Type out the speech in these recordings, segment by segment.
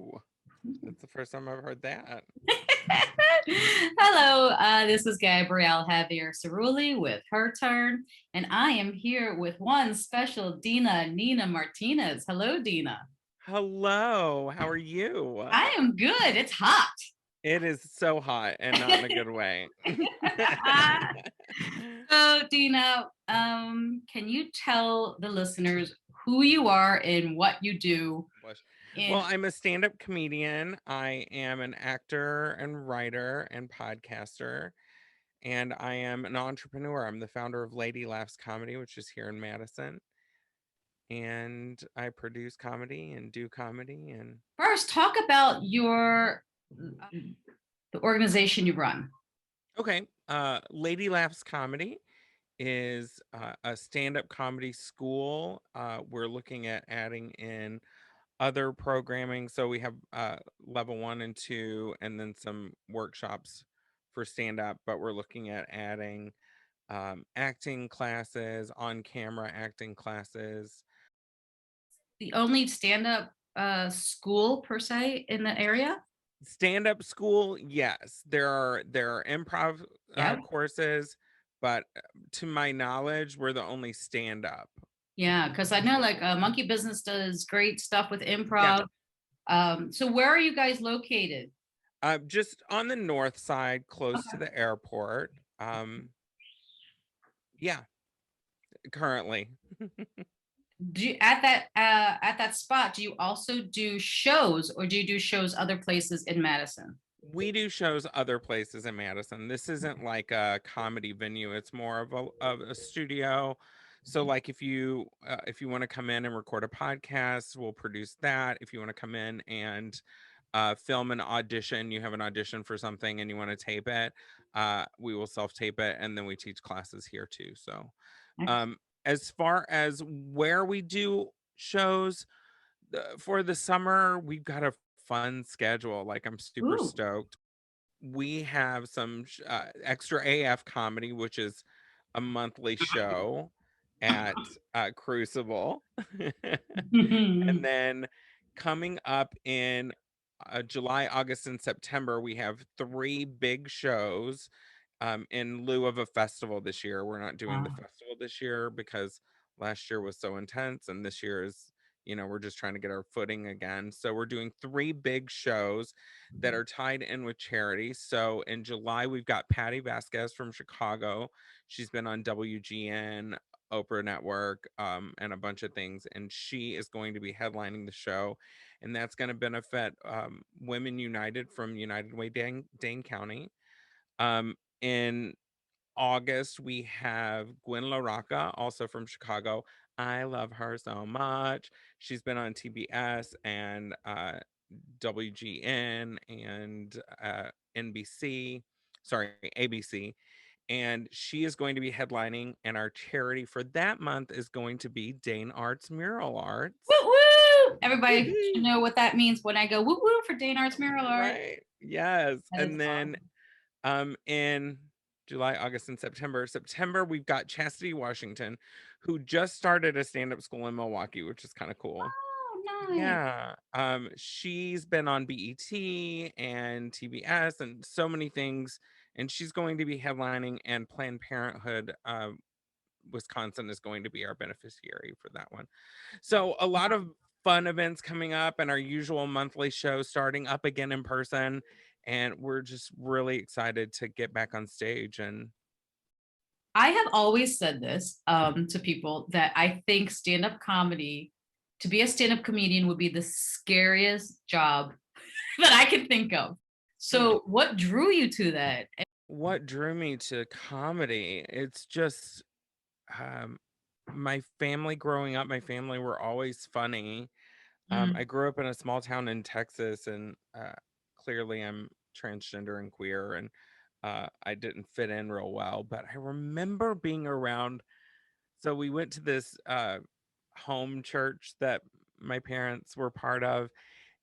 Ooh, that's the first time I've heard that. Hello, this is Gabrielle Javier-Cerulli with Her Turn, and I am here with one special Dina Nina Martinez. Hello, Dina. Hello, how are you? I am good. It's hot. It is so hot and not in a good way. So, Dina, can you tell the listeners who you are and what you do? Well, In I'm a stand-up comedian. I am an actor and writer and podcaster, and I am an entrepreneur. I'm the founder of Lady Laughs Comedy, which is here in Madison. And I produce comedy and do comedy and First, talk about the organization you run. okay. Lady Laughs Comedy is a stand-up comedy school. We're looking at adding in other programming. So we have level 1 and 2, and then some workshops for stand-up, but we're looking at adding acting classes, on-camera acting classes. The only stand-up school per se in the area? Stand-up school, yes. There are improv Yeah. courses, but to my knowledge, we're the only stand-up. Yeah, because I know like Monkey Business does great stuff with Yeah. improv. So where are you guys located? Just on the north side, close to Okay. the airport. Yeah, currently. At that spot, do you also do shows, or do you do shows other places in Madison? We do shows other places in Madison. This isn't like a comedy venue. It's more of a studio. So like if you want to come in and record a podcast, we'll produce that. If you want to come in and film an audition, you have an audition for something and you want to tape it, we will self-tape it, and then we teach classes here too. So Excellent. um as far as where we do shows, for the summer, we've got a fun schedule. Like, I'm super Ooh. stoked. We have some extra AF comedy, which is a monthly show at Crucible. And then coming up in July, August, and September, we have 3 big shows in lieu of a festival this year. We're not doing the Wow. festival this year because last year was so intense, and this year is, we're just trying to get our footing again. So we're doing 3 big shows that are tied in with charity. So in July, we've got Patty Vasquez from Chicago. She's been on WGN, Oprah Network, and a bunch of things, and she is going to be headlining the show, and that's going to benefit Women United from United Way, Dane County. In August, we have Gwen LaRocca, also from Chicago. I love her so much. She's been on TBS and WGN and NBC, sorry, ABC. And she is going to be headlining, and our charity for that month is going to be Dane Arts Mural Arts. Woo woo! Everybody should Woo-hoo. know what that means when I go woo woo for Dane Arts Mural Art. Right. Yes. That is And then awesome. in July, August, and September, we've got Chastity Washington, who just started a stand-up school in Milwaukee, which is kind of cool. Oh, nice. Yeah. She's been on BET and TBS and so many things, and she's going to be headlining, and Planned Parenthood Wisconsin is going to be our beneficiary for that one. So a lot of fun events coming up, and our usual monthly show starting up again in person. And we're just really excited to get back on stage. And I have always said this to people that I think stand-up comedy, to be a stand-up comedian would be the scariest job that I can think of. mm, So what drew you to that? what drew me to comedy? It's just um, my family growing up, my family were always funny. I Mm. grew up in a small town in Texas, and clearly I'm transgender and queer, and I didn't fit in real well. But I remember being around. So we went to this home church that my parents were part of,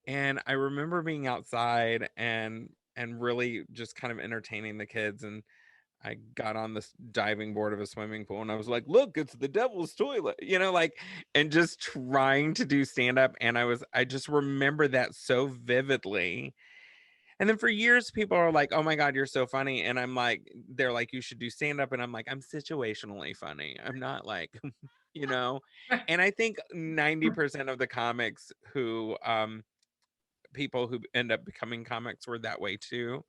and I remember being outside and really just kind of entertaining the kids, and I got on this diving board of a swimming pool and I was like, look, it's the devil's toilet, like, and just trying to do stand up. And I just remember that so vividly. And then for years, people are like, oh my God, you're so funny. And I'm like, they're like, you should do stand up. And I'm like, I'm situationally funny. I'm not like, you know, and I think 90% of the comics people who end up becoming comics were that way too.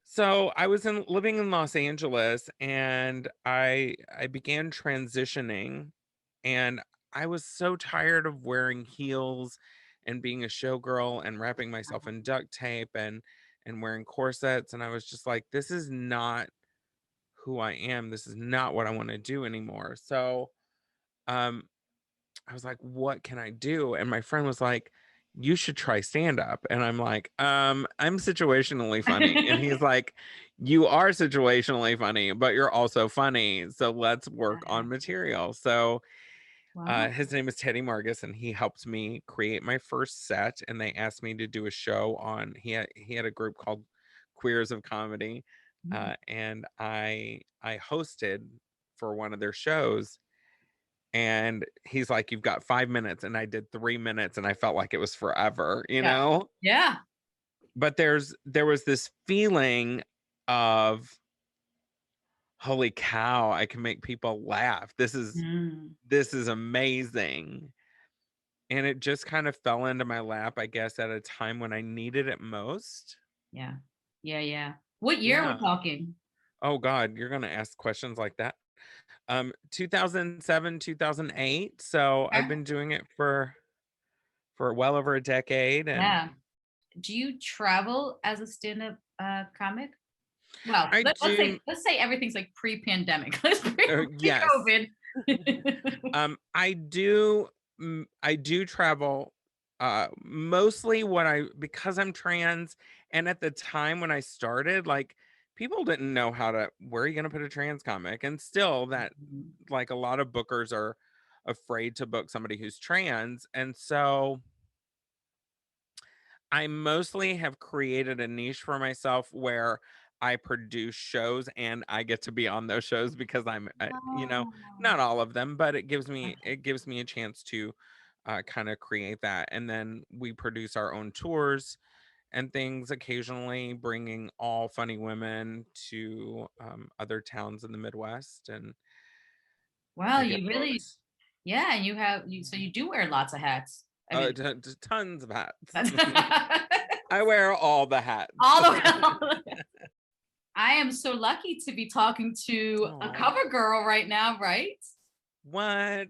So I was living in Los Angeles and I began transitioning, and I was so tired of wearing heels and being a showgirl and wrapping myself in duct tape and wearing corsets, and I was just like, this is not who I am. This is not what I want to do anymore. So um I was like, what can I do? And my friend was like, you should try stand up. And I'm like, I'm situationally funny. And he's like, you are situationally funny, but you're also funny. So let's work on material. So Wow. his name is Teddy Margus, and he helped me create my first set. And they asked me to do a show on. He had a group called Queers of Comedy, Mm. and I hosted for one of their shows, and he's like, you've got 5 minutes, and I did 3 minutes, and I felt like it was forever, Yeah. Yeah. but there was this feeling of, holy cow, I can make people laugh. Mm. This is amazing. And it just kind of fell into my lap, I guess, at a time when I needed it most. Yeah. Yeah. Yeah. What year are we Yeah. talking? Oh God, you're gonna ask questions like that. 2007, 2008. So I've Okay. been doing it for well over a decade. And Yeah. Do you travel as a stand-up comic? Well, I do. let's say everything's like pre-pandemic. Let's Yes. pre-COVID. I do travel, mostly because I'm trans, and at the time when I started, like, people didn't know where are you gonna put a trans comic? And still that, like, a lot of bookers are afraid to book somebody who's trans. And so I mostly have created a niche for myself where I produce shows and I get to be on those shows because Oh, not all of them, but it gives me a chance to kind of create that. And then we produce our own tours and things occasionally, bringing all funny women to other towns in the Midwest, and well, I get you really, booked. yeah, so you do wear lots of hats. I mean, Tons of hats. that's I wear all the hats. all the I am so lucky to be talking to a Aw. cover girl right now, right? What?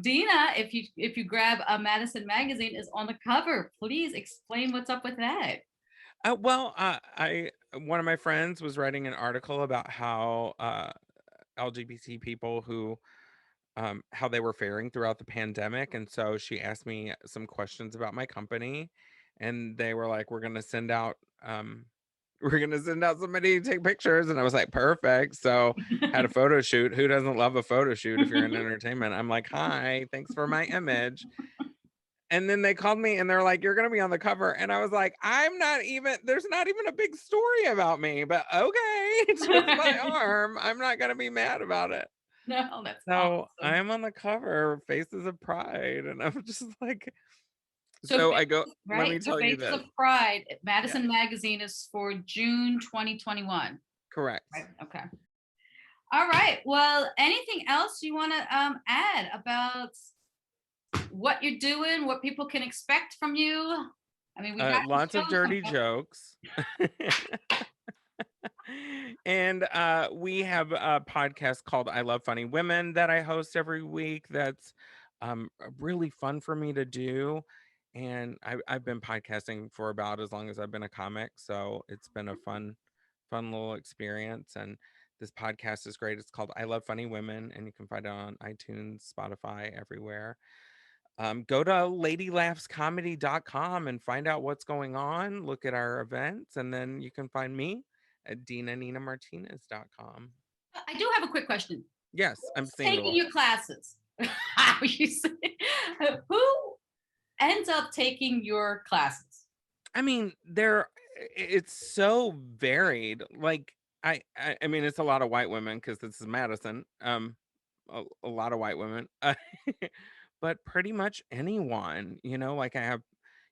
Dina, if you grab a Madison magazine is on the cover. Please explain what's up with that. Well, I one of my friends was writing an article about how LGBT people who how they were faring throughout the pandemic, and so she asked me some questions about my company, and they were like, "We're gonna send out we're gonna send out somebody to take pictures," and I was like, "Perfect." So had a photo shoot. Who doesn't love a photo shoot if you're in entertainment? I'm like, "Hi, thanks for my image." And then they called me and they're like, "You're gonna be on the cover." And I was like, there's not even a big story about me, but okay, it's just my arm. I'm not gonna be mad about it. No, that's So I awesome. am on the cover, Faces of Pride. And I'm just like, So, so I go, let right? me So, tell you Faces this. of Pride, Yes, Madison Magazine is for June 2021. correct. Right. Okay. All right. Well, anything else you want to add about what you're doing, what people can expect from you? I mean, we got the Lots of shows dirty coming up. jokes. And we have a podcast called I Love Funny Women that I host every week. That's really fun for me to do. And I've been podcasting for about as long as I've been a comic. So it's been a fun little experience. And this podcast is great. It's called I Love Funny Women, and you can find it on iTunes, Spotify, everywhere. Go to ladylaughscomedy.com and find out what's going on. Look at our events, and then you can find me at DinaNinaMartinez.com. I do have a quick question. Yes, I'm Who's taking single. your classes? How you say- Who ends up taking your classes? I mean, there it's so varied. Like I mean, it's a lot of white women because this is Madison. A lot of white women, but pretty much anyone. Like I have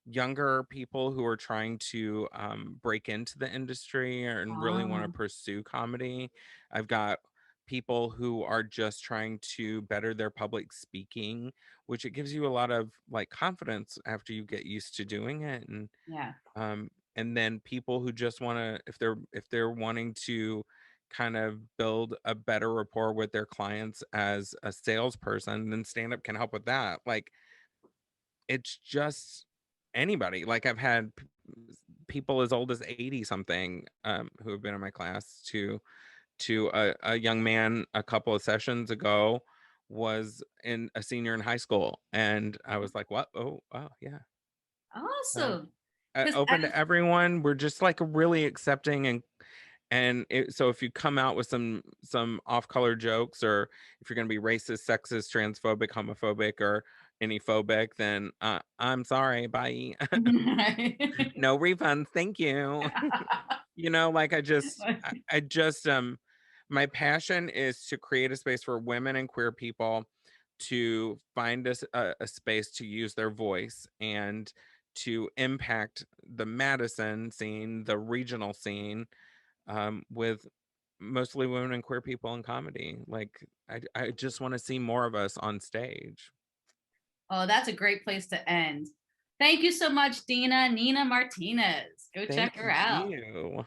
younger people who are trying to break into the industry and really want to Oh, pursue comedy. I've got people who are just trying to better their public speaking, which it gives you a lot of like confidence after you get used to doing it. yeah. And then people who just want to, if they're wanting to kind of build a better rapport with their clients as a salesperson, then stand up can help with that. Like it's just anybody. Like I've had people as old as 80 something who have been in my class to a young man a couple of sessions ago was in a senior in high school, and I was like, what? Oh yeah. So Awesome. Because open to everyone. We're just like really accepting, so if you come out with some off-color jokes, or if you're going to be racist, sexist, transphobic, homophobic, or any phobic, then I'm sorry, bye. No refunds, thank you. Like I just my passion is to create a space for women and queer people to find a space to use their voice and to impact the Madison scene, the regional scene, with mostly women and queer people in comedy. Like I just want to see more of us on stage. Oh, that's a great place to end. Thank you so much, Dina Nina Martinez. Go check Thank her out. you.